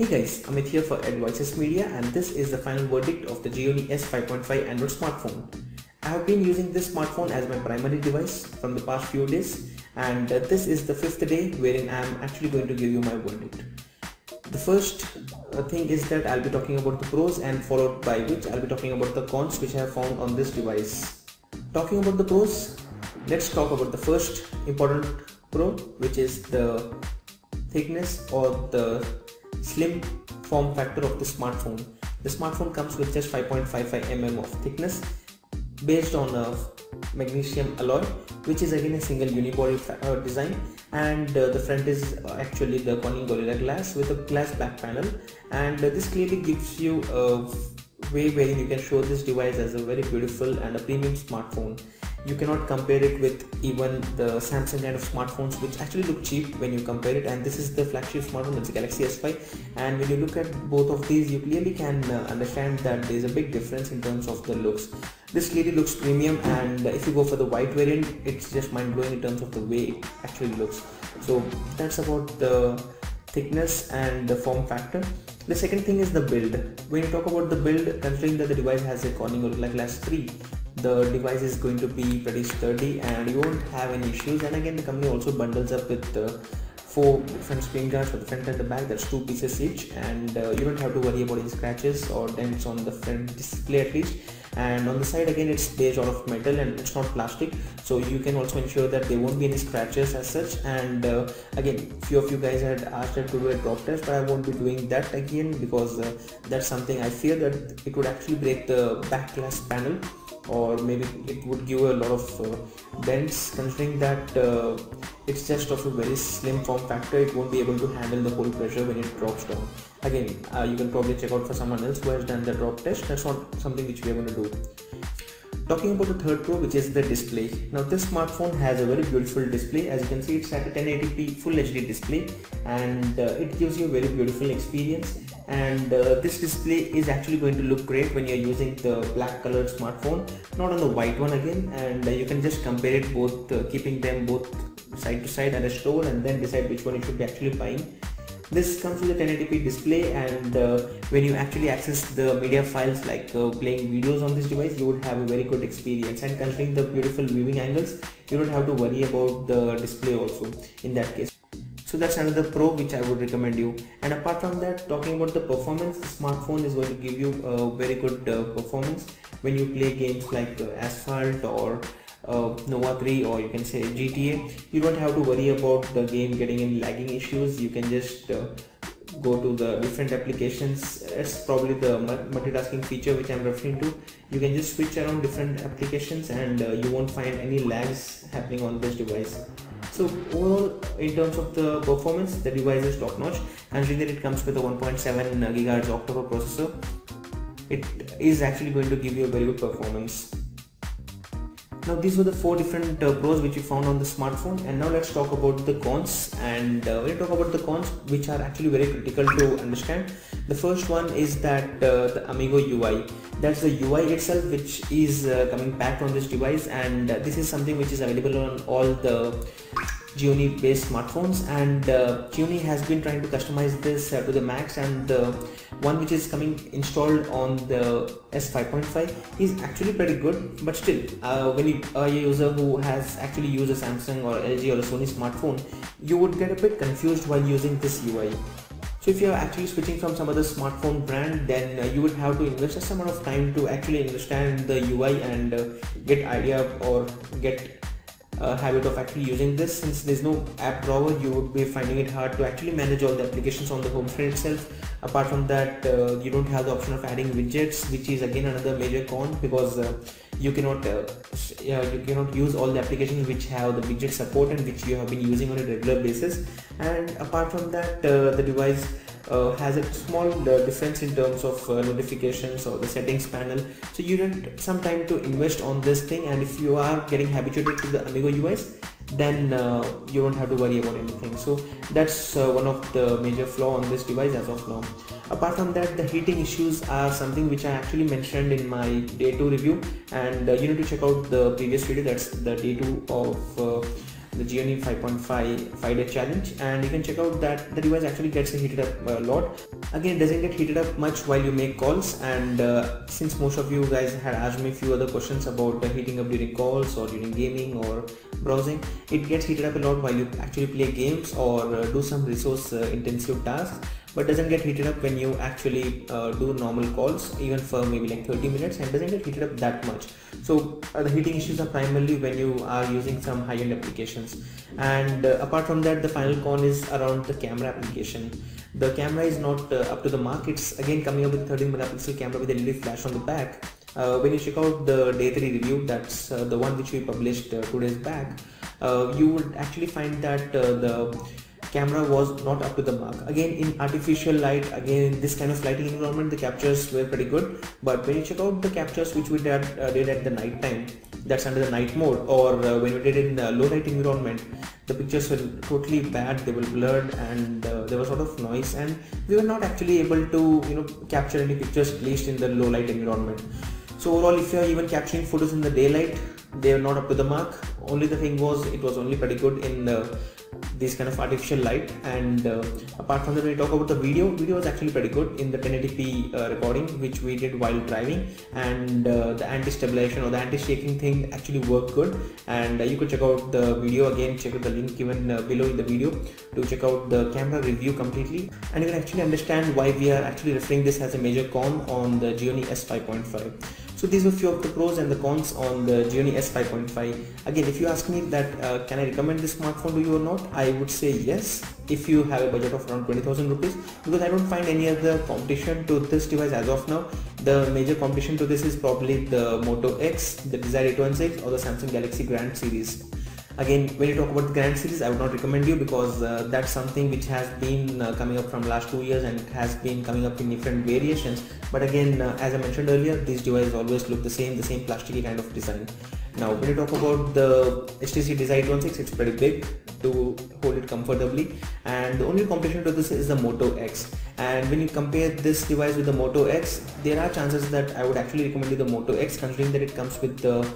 Hey guys, Amit here for Advices Media, and this is the final verdict of the Gionee S5.5 Android smartphone. I have been using this smartphone as my primary device from the past few days, and this is the 5th day wherein I am actually going to give you my verdict. The first thing is that I'll be talking about the pros, and followed by which I'll be talking about the cons which I have found on this device. Talking about the pros, let's talk about the first important pro, which is the thickness or the slim form factor of the smartphone. The smartphone comes with just 5.55 mm of thickness based on a magnesium alloy, which is again a single unibody design, and the front is actually the Corning Gorilla Glass with a glass back panel, and this clearly gives you a way where you can show this device as a very beautiful and a premium smartphone. You cannot compare it with even the Samsung kind of smartphones, which actually look cheap when you compare it, and this is the flagship smartphone, it's a Galaxy S5, and when you look at both of these, you clearly can understand that there is a big difference in terms of the looks. This clearly looks premium, and if you go for the white variant, it's just mind-blowing in terms of the way it actually looks. So that's about the thickness and the form factor. The second thing is the build. When you talk about the build, considering that the device has a Corning Gorilla Glass 3, the device is going to be pretty sturdy and you won't have any issues. And again, the company also bundles up with 4 different screen guards for the front and the back. That's 2 pieces each, and you don't have to worry about any scratches or dents on the front display at least. And on the side, again, it's based out of metal and it's not plastic, so you can also ensure that there won't be any scratches as such. And again, few of you guys had asked us to do a drop test, but I won't be doing that again because that's something I fear that it would actually break the back glass panel, or maybe it would give a lot of dents, considering that it's just of a very slim form factor. It won't be able to handle the whole pressure when it drops down. Again, you can probably check out for someone else who has done the drop test. That's not something which we are going to do. Talking about the third pro, which is the display. Now this smartphone has a very beautiful display. As you can see, it's at a 1080p full HD display, and it gives you a very beautiful experience. And this display is actually going to look great when you're using the black colored smartphone, not on the white one again. And you can just compare it both, keeping them both side to side at a store, and then decide which one you should be actually buying. This comes with a 1080p display, and when you actually access the media files like playing videos on this device, you would have a very good experience. And considering the beautiful viewing angles, you don't have to worry about the display also in that case. So that's another pro which I would recommend you. And apart from that, talking about the performance, the smartphone is going to give you a very good performance when you play games like Asphalt or Nova 3, or you can say GTA. You don't have to worry about the game getting any lagging issues. You can just go to the different applications. It's probably the multitasking feature which I'm referring to. You can just switch around different applications, and you won't find any lags happening on this device. So overall, in terms of the performance, the device is top notch, and that it comes with a 1.7 GHz octa-core processor. It is actually going to give you a very good performance. Now these were the 4 different pros which we found on the smartphone, and now let's talk about the cons. And when you talk about the cons, which are actually very critical to understand, the first one is that the Amigo UI. That's the UI itself which is coming packed on this device, and this is something which is available on all the Gionee based smartphones, and Gionee has been trying to customize this to the max, and the one which is coming installed on the S5.5 is actually pretty good. But still, when you are a user who has actually used a Samsung or LG or a Sony smartphone, you would get a bit confused while using this UI. So if you are actually switching from some other smartphone brand, then you would have to invest a amount of time to actually understand the UI and get idea or get habit of actually using this. Since there's no app drawer, you would be finding it hard to actually manage all the applications on the home screen itself. Apart from that, you don't have the option of adding widgets, which is again another major con, because you cannot use all the applications which have the widget support and which you have been using on a regular basis. And apart from that, the device has a small difference in terms of notifications or the settings panel, so you need some time to invest on this thing. And if you are getting habituated to the Amigo UIs, then you don't have to worry about anything. So that's one of the major flaw on this device as of now. Apart from that, the heating issues are something which I actually mentioned in my day 2 review, and you need to check out the previous video. That's the day 2 of the Gionee 5.5 5-day challenge, and you can check out that the device actually gets heated up a lot. Again, it doesn't get heated up much while you make calls, and since most of you guys had asked me a few other questions about heating up during calls or during gaming or browsing, it gets heated up a lot while you actually play games or do some resource intensive tasks, but doesn't get heated up when you actually do normal calls, even for maybe like 30 minutes, and doesn't get heated up that much. So the heating issues are primarily when you are using some high-end applications. And apart from that, the final con is around the camera application. The camera is not up to the mark. It's again coming up with 13 megapixel camera with a LED flash on the back. When you check out the day 3 review, that's the one which we published 2 days back, you would actually find that the camera was not up to the mark. Again, in artificial light, again in this kind of lighting environment, the captures were pretty good, but when you check out the captures which we did at the night time, that's under the night mode, or when we did it in low light environment, the pictures were totally bad. They were blurred, and there was a lot of noise, and we were not actually able to capture any pictures at least in the low light environment. So overall, if you are even capturing photos in the daylight, they are not up to the mark. Only the thing was, it was only pretty good in this kind of artificial light. And apart from that, when we talk about the video was actually pretty good in the 1080p recording which we did while driving, and the anti-stabilization or the anti-shaking thing actually worked good. And you could check out the video again, check out the link given below in the video to check out the camera review completely, and you can actually understand why we are actually referring this as a major con on the Gionee S5.5. So these were few of the pros and the cons on the Gionee S5.5. Again, if you ask me that can I recommend this smartphone to you or not, I would say yes, if you have a budget of around 20,000 rupees, because I don't find any other competition to this device as of now. The major competition to this is probably the Moto X, the Desire 816, or the Samsung Galaxy Grand series. Again, when you talk about the Grand series, I would not recommend you, because that's something which has been coming up from last 2 years, and it has been coming up in different variations. But again, as I mentioned earlier, these devices always look the same plasticky kind of design. Now, when you talk about the HTC Desire 816, it's pretty big to hold it comfortably, and the only competition to this is the Moto X. And when you compare this device with the Moto X, there are chances that I would actually recommend you the Moto X, considering that it comes with the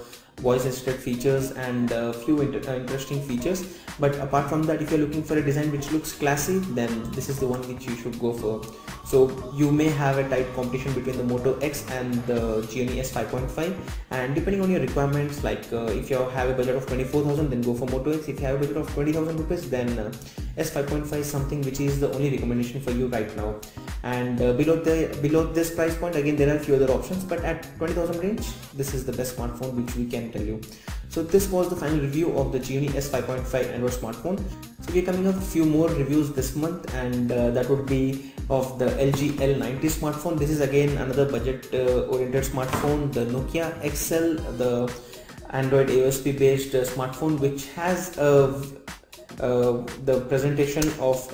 voice assisted features and a few interesting features. But apart from that, if you're looking for a design which looks classy, then this is the one which you should go for. So you may have a tight competition between the Moto X and the Gionee S5.5, and depending on your requirements, like if you have a budget of 24,000, then go for Moto X. If you have a budget of 20,000 rupees, then S5.5 is something which is the only recommendation for you right now. And below this price point, again there are a few other options, but at 20,000 range, this is the best smartphone which we can tell you. So this was the final review of the Gionee S5.5 Android smartphone. So we are coming up with a few more reviews this month, and that would be of the LG L90 smartphone. This is again another budget oriented smartphone, the Nokia XL, the Android AOSP based smartphone, which has the presentation of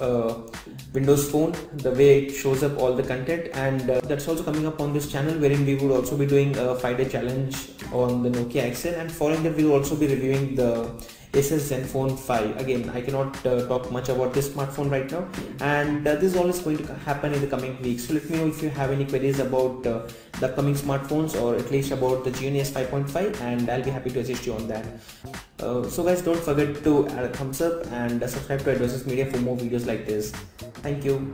Windows Phone, the way it shows up all the content, and that's also coming up on this channel, wherein we would also be doing a 5-day challenge on the Nokia XL, and following that we will also be reviewing the Asus Zenfone 5. Again, I cannot talk much about this smartphone right now, and this is always going to happen in the coming weeks. So let me know if you have any queries about the upcoming smartphones, or at least about the Gionee S5.5, and I'll be happy to assist you on that. So guys, don't forget to add a thumbs up and subscribe to Business Media for more videos like this. Thank you.